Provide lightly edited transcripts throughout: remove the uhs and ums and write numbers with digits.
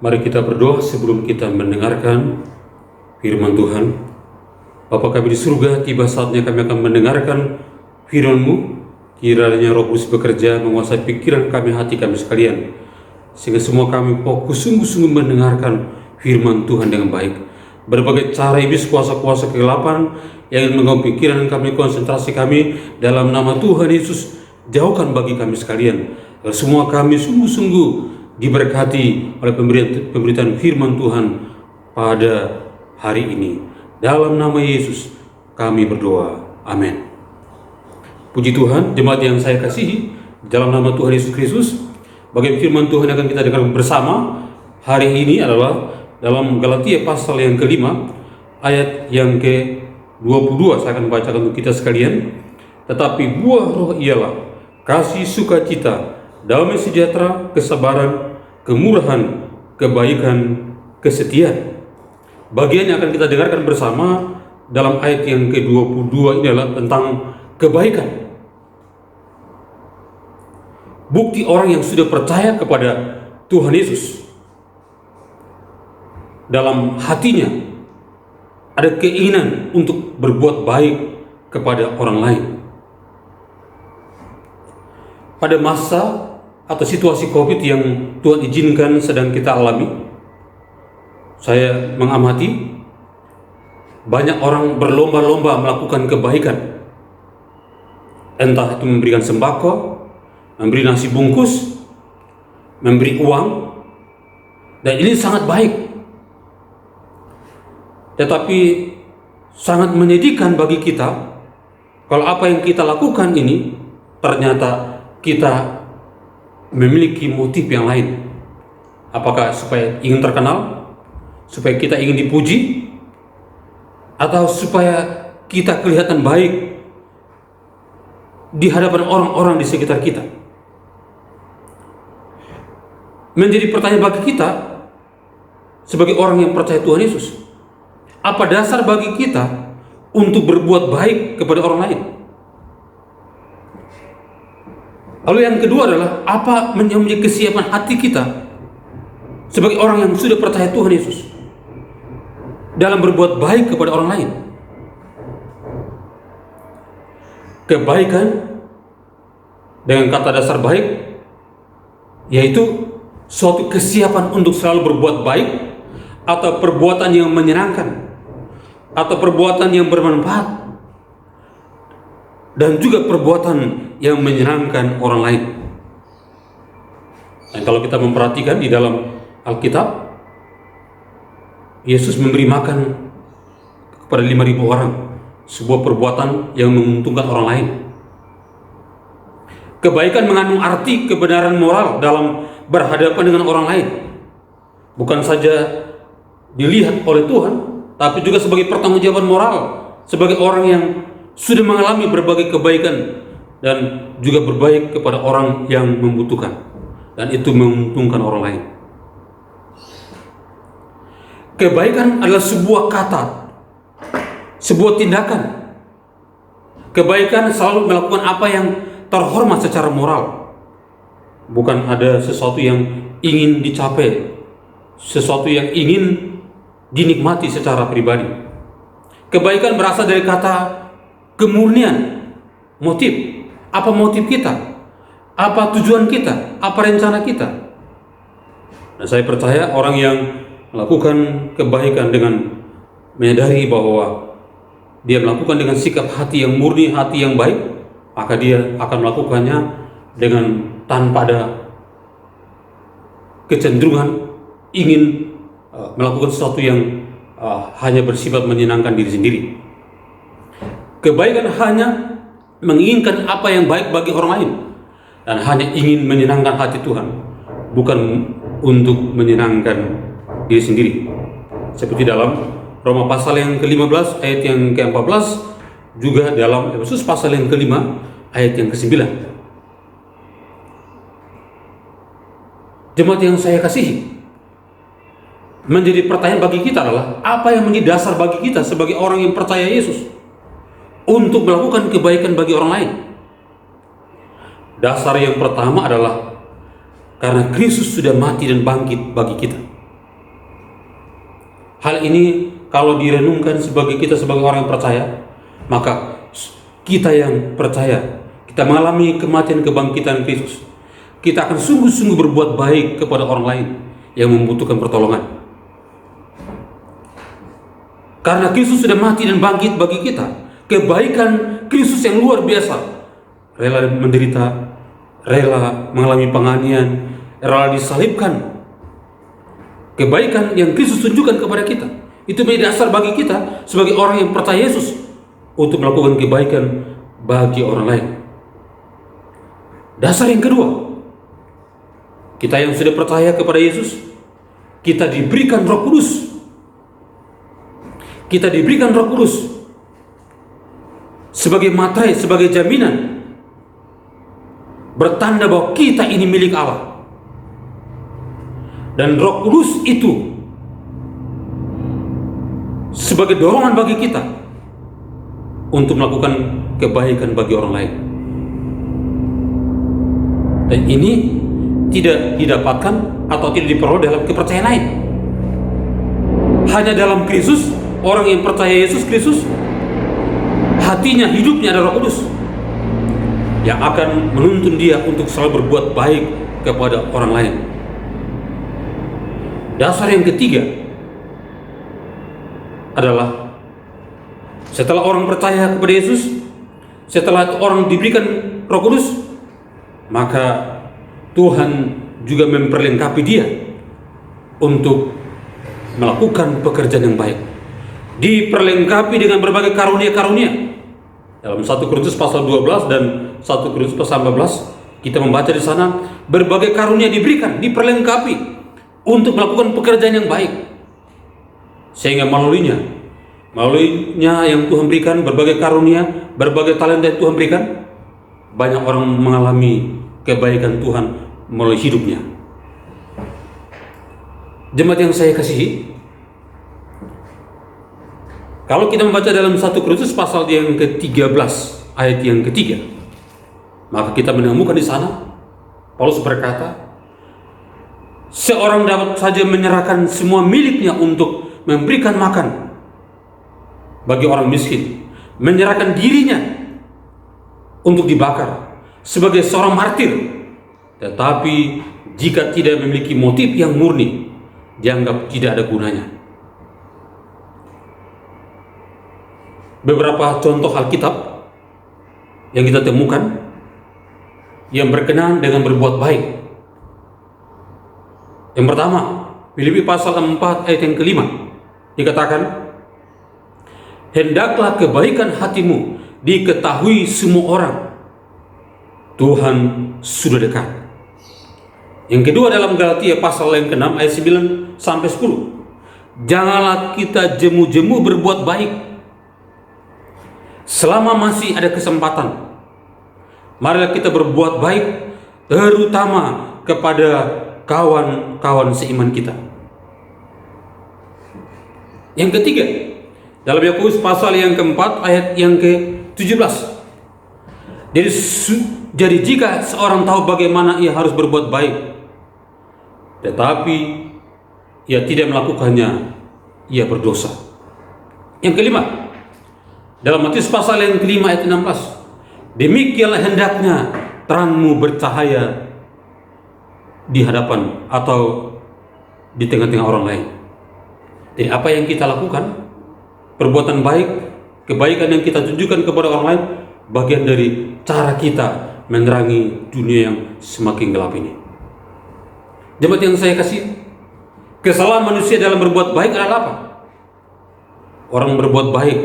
Mari kita berdoa sebelum kita mendengarkan firman Tuhan. Bapa kami di surga, tiba saatnya kami akan mendengarkan firman-Mu. Kiranya Roh Kudus bekerja menguasai pikiran kami, hati kami sekalian, sehingga semua kami fokus sungguh-sungguh mendengarkan firman Tuhan dengan baik. Berbagai cara iblis, kuasa-kuasa kegelapan yang ingin mengganggu pikiran kami, konsentrasi kami, dalam nama Tuhan Yesus jauhkan bagi kami sekalian. Agar semua kami sungguh-sungguh diberkati oleh pemberitaan firman Tuhan pada hari ini. Dalam nama Yesus kami berdoa. Amin. Puji Tuhan, jemaat yang saya kasihi, dalam nama Tuhan Yesus Kristus, bagian firman Tuhan yang akan kita dengar bersama hari ini adalah dalam Galatia pasal yang kelima, ayat yang ke-22. Saya akan bacakan untuk kita sekalian. Tetapi buah roh ialah kasih, sukacita, damai sejahtera, kesabaran, kemurahan, kebaikan, kesetiaan. Bagian yang akan kita dengarkan bersama dalam ayat yang ke-22 ini adalah tentang kebaikan. Bukti orang yang sudah percaya kepada Tuhan Yesus, dalam hatinya ada keinginan untuk berbuat baik kepada orang lain. Pada masa atau situasi COVID yang Tuhan izinkan sedang kita alami, saya mengamati banyak orang berlomba-lomba melakukan kebaikan. Entah itu memberikan sembako, memberi nasi bungkus, memberi uang, dan ini sangat baik. Tetapi sangat menyedihkan bagi kita kalau apa yang kita lakukan ini ternyata kita memiliki motif yang lain. Apakah supaya ingin terkenal, supaya kita ingin dipuji, atau supaya kita kelihatan baik di hadapan orang-orang di sekitar kita. Menjadi pertanyaan bagi kita sebagai orang yang percaya Tuhan Yesus, apa dasar bagi kita untuk berbuat baik kepada orang lain? Lalu yang kedua adalah apa menjadi kesiapan hati kita sebagai orang yang sudah percaya Tuhan Yesus dalam berbuat baik kepada orang lain? Kebaikan dengan kata dasar baik yaitu suatu kesiapan untuk selalu berbuat baik, atau perbuatan yang menyenangkan, atau perbuatan yang bermanfaat, dan juga perbuatan yang menyenangkan orang lain. Dan kalau kita memperhatikan di dalam Alkitab, Yesus memberi makan kepada 5.000 orang, sebuah perbuatan yang menguntungkan orang lain. Kebaikan mengandung arti kebenaran moral dalam berhadapan dengan orang lain, bukan saja dilihat oleh Tuhan, tapi juga sebagai pertanggungjawaban moral, sebagai orang yang sudah mengalami berbagai kebaikan dan juga berbaik kepada orang yang membutuhkan, dan itu menguntungkan orang lain. Kebaikan adalah sebuah kata, sebuah tindakan. Kebaikan selalu melakukan apa yang terhormat secara moral, bukan ada sesuatu yang ingin dicapai, sesuatu yang ingin dinikmati secara pribadi. Kebaikan berasal dari kata kemurnian, motif. Apa motif kita? Apa tujuan kita? Apa rencana kita? Dan saya percaya orang yang melakukan kebaikan dengan menyadari bahwa dia melakukan dengan sikap hati yang murni, hati yang baik, maka dia akan melakukannya dengan tanpa ada kecenderungan ingin melakukan sesuatu yang hanya bersifat menyenangkan diri sendiri. Kebaikan hanya menginginkan apa yang baik bagi orang lain dan hanya ingin menyenangkan hati Tuhan, bukan untuk menyenangkan diri sendiri. Seperti dalam Roma pasal yang ke-15 ayat yang ke-14, juga dalam Efesus pasal yang ke-5 ayat yang ke-9. Jemaat yang saya kasihi, menjadi pertanyaan bagi kita adalah apa yang menjadi dasar bagi kita sebagai orang yang percaya Yesus untuk melakukan kebaikan bagi orang lain. Dasar yang pertama adalah karena Kristus sudah mati dan bangkit bagi kita. Hal ini kalau direnungkan kita sebagai orang yang percaya, maka kita yang percaya, kita mengalami kematian kebangkitan Kristus, kita akan sungguh-sungguh berbuat baik kepada orang lain yang membutuhkan pertolongan. Karena Kristus sudah mati dan bangkit bagi kita, kebaikan Kristus yang luar biasa, rela menderita, rela mengalami penganiayaan, rela disalibkan. Kebaikan yang Kristus tunjukkan kepada kita, itu menjadi dasar bagi kita sebagai orang yang percaya Yesus untuk melakukan kebaikan bagi orang lain. Dasar yang kedua, kita yang sudah percaya kepada Yesus, kita diberikan Roh Kudus. Kita diberikan Roh Kudus sebagai materai, sebagai jaminan, bertanda bahwa kita ini milik Allah. Dan Roh Kudus itu sebagai dorongan bagi kita untuk melakukan kebaikan bagi orang lain. Dan ini tidak didapatkan atau tidak diperoleh dalam kepercayaan lain. Hanya dalam Kristus, orang yang percaya Yesus Kristus, hatinya, hidupnya ada Roh Kudus yang akan menuntun dia untuk selalu berbuat baik kepada orang lain. Dasar yang ketiga adalah setelah orang percaya kepada Yesus, setelah orang diberikan Roh Kudus, maka Tuhan juga memperlengkapi dia untuk melakukan pekerjaan yang baik. Diperlengkapi dengan berbagai karunia-karunia. Dalam 1 Korintus pasal 12 dan 1 Korintus pasal 14 kita membaca di sana berbagai karunia diberikan, diperlengkapi untuk melakukan pekerjaan yang baik. Sehingga melaluinya yang Tuhan berikan, berbagai karunia, berbagai talenta yang Tuhan berikan, banyak orang mengalami kebaikan Tuhan melalui hidupnya. Jemaat yang saya kasihi, kalau kita membaca dalam 1 Korintus pasal yang ke-13 ayat yang ketiga, maka kita menemukan di sana Paulus berkata, seorang dapat saja menyerahkan semua miliknya untuk memberikan makan bagi orang miskin, menyerahkan dirinya untuk dibakar sebagai seorang martir. Tetapi jika tidak memiliki motif yang murni, dianggap tidak ada gunanya. Beberapa contoh Alkitab yang kita temukan yang berkenaan dengan berbuat baik. Yang pertama, Filipi pasal 4 ayat yang ke-5 dikatakan, hendaklah kebaikan hatimu diketahui semua orang, Tuhan sudah dekat. Yang kedua dalam Galatia pasal yang ke-6 ayat 9 sampai 10, janganlah kita jemu-jemu berbuat baik selama masih ada kesempatan. Marilah kita berbuat baik, terutama kepada kawan-kawan seiman kita. Yang ketiga, dalam Yakobus pasal yang keempat ayat yang ke-17. Jadi jika seorang tahu bagaimana ia harus berbuat baik, tetapi ia tidak melakukannya, ia berdosa. Yang kelima, dalam Matius pasal yang kelima ayat 16, demikianlah hendaknya terangmu bercahaya di hadapan atau di tengah-tengah orang lain. Jadi apa yang kita lakukan, perbuatan baik, kebaikan yang kita tunjukkan kepada orang lain, bagian dari cara kita menerangi dunia yang semakin gelap ini. Jemaat yang saya kasih, kesalahan manusia dalam berbuat baik adalah apa? Orang berbuat baik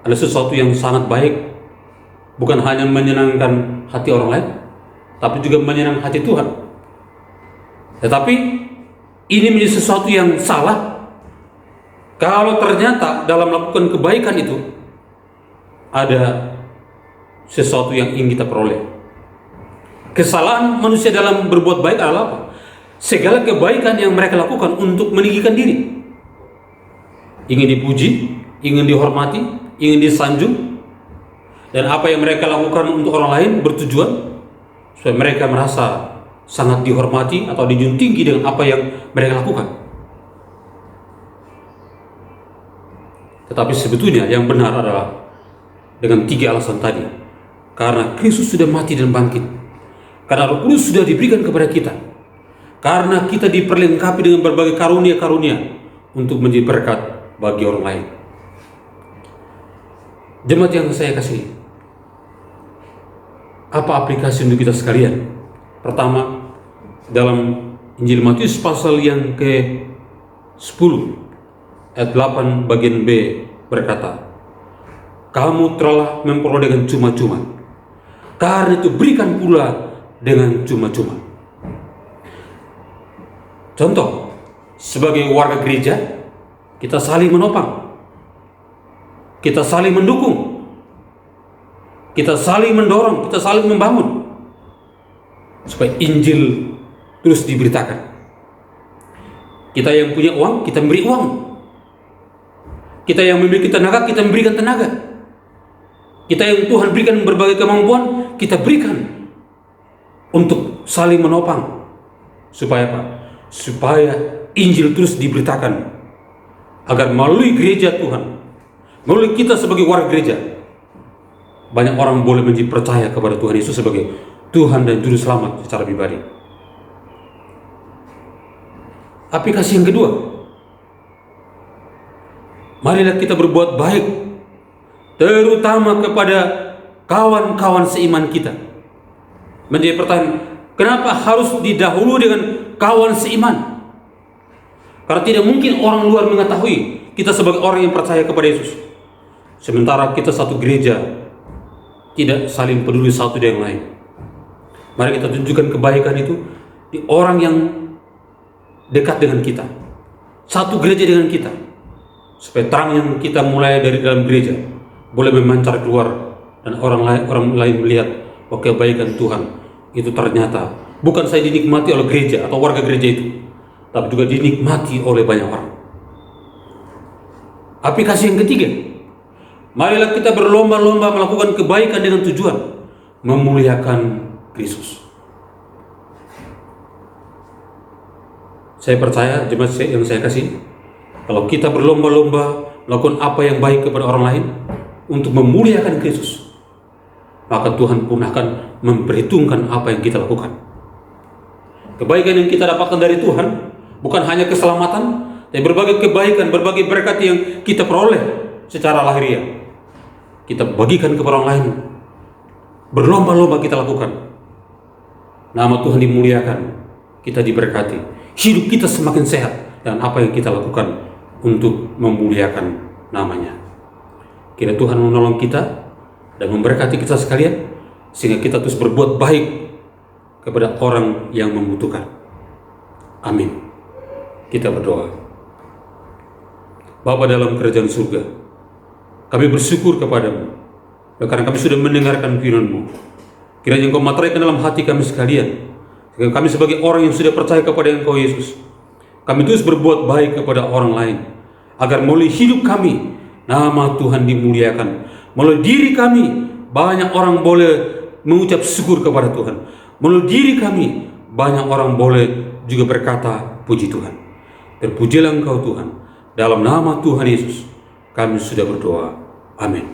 ada sesuatu yang sangat baik, bukan hanya menyenangkan hati orang lain, tapi juga menyenangkan hati Tuhan. Tetapi ini menjadi sesuatu yang salah kalau ternyata dalam melakukan kebaikan itu ada sesuatu yang ingin kita peroleh. Kesalahan manusia dalam berbuat baik adalah apa? Segala kebaikan yang mereka lakukan untuk meninggikan diri, ingin dipuji, ingin dihormati, ingin disanjung, dan apa yang mereka lakukan untuk orang lain bertujuan supaya mereka merasa sangat dihormati atau dijunjung tinggi dengan apa yang mereka lakukan. Tetapi sebetulnya yang benar adalah dengan 3 alasan tadi. Karena Kristus sudah mati dan bangkit. Karena Roh Kudus sudah diberikan kepada kita. Karena kita diperlengkapi dengan berbagai karunia-karunia untuk menjadi berkat bagi orang lain. Jemaat yang saya kasih, apa aplikasi untuk kita sekalian? Pertama, dalam Injil Matius pasal yang ke-10 ayat 8 bagian B berkata, kamu telah memperoleh dengan cuma-cuma, karena itu berikan pula dengan cuma-cuma. Contoh, sebagai warga gereja, kita saling menopang, kita saling mendukung, kita saling mendorong, kita saling membangun, supaya Injil terus diberitakan. Kita yang punya uang, kita memberi uang. Kita yang memiliki tenaga, kita memberikan tenaga. Kita yang Tuhan berikan berbagai kemampuan, kita berikan untuk saling menopang. Supaya apa? Supaya Injil terus diberitakan, agar melalui gereja Tuhan, melalui kita sebagai warga gereja, banyak orang boleh menjadi percaya kepada Tuhan Yesus sebagai Tuhan dan Juru Selamat secara pribadi. Aplikasi yang kedua, marilah kita berbuat baik, terutama kepada kawan-kawan seiman kita. Menjadi pertanyaan, kenapa harus didahului dengan kawan seiman? Karena tidak mungkin orang luar mengetahui kita sebagai orang yang percaya kepada Yesus, sementara kita satu gereja tidak saling peduli satu dengan yang lain. Mari kita tunjukkan kebaikan itu di orang yang dekat dengan kita, satu gereja dengan kita, supaya terang yang kita mulai dari dalam gereja boleh memancar keluar, dan orang lain melihat bahwa kebaikan Tuhan itu ternyata bukan saya dinikmati oleh gereja atau warga gereja itu, tapi juga dinikmati oleh banyak orang. Aplikasi yang ketiga, marilah kita berlomba-lomba melakukan kebaikan dengan tujuan memuliakan Kristus. Saya percaya jemaat yang saya kasih, kalau kita berlomba-lomba melakukan apa yang baik kepada orang lain untuk memuliakan Kristus, maka Tuhan pun akan memperhitungkan apa yang kita lakukan. Kebaikan yang kita dapatkan dari Tuhan bukan hanya keselamatan, tapi berbagai kebaikan, berbagai berkat yang kita peroleh secara lahiriah, kita bagikan kepada orang lain. Berlomba-lomba kita lakukan. Nama Tuhan dimuliakan, kita diberkati, hidup kita semakin sehat dengan apa yang kita lakukan untuk memuliakan namanya. Kiranya Tuhan menolong kita dan memberkati kita sekalian, sehingga kita terus berbuat baik kepada orang yang membutuhkan. Amin. Kita berdoa. Bapa dalam kerajaan surga, kami bersyukur kepadamu karena kami sudah mendengarkan firman-Mu. Kiranya Engkau materaikan dalam hati kami sekalian, sehingga kami sebagai orang yang sudah percaya kepada Engkau Yesus, kami terus berbuat baik kepada orang lain, agar melalui hidup kami nama Tuhan dimuliakan. Melalui diri kami banyak orang boleh mengucap syukur kepada Tuhan. Melalui diri kami banyak orang boleh juga berkata puji Tuhan. Terpujilah Engkau Tuhan. Dalam nama Tuhan Yesus kami sudah berdoa. Amin.